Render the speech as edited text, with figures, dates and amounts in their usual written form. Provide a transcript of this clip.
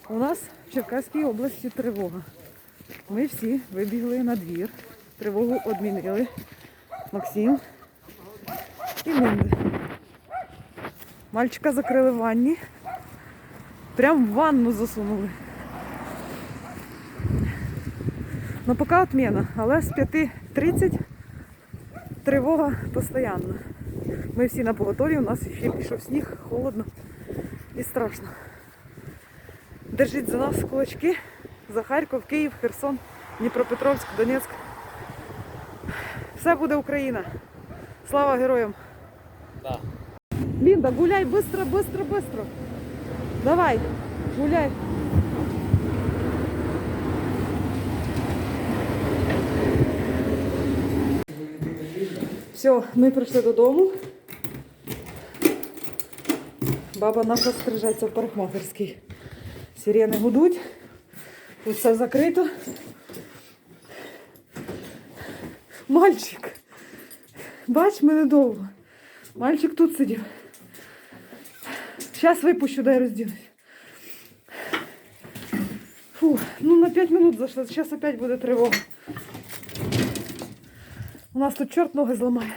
У нас в Черкаській області тривога. Ми всі вибігли на двір. Тривогу відмінили. Максим і Лінда. Мальчика закрили в ванні. Прям в ванну засунули. Ну поки відміна, але з 5:30 тривога постійна. Ми всі на поготові, у нас ще пішов сніг, холодно і страшно. Держіть за нас кулачки, за Харків, Київ, Херсон, Дніпропетровськ, Донецьк. Все буде Україна. Слава героям! Да. Лінда, гуляй, быстро, быстро, быстро. Давай, гуляй. Все, ми прийшли додому. Баба наша стрижеться в парикмахерській. Сирени гудуть. Тут все закрито. Мальчик. Бач, ми недовго. Мальчик тут сидів. Зараз випущу, дай роздінусь. Фу, ну на 5 минут зайшла. Зараз опять буде тривога. У нас тут чорт ноги зламає.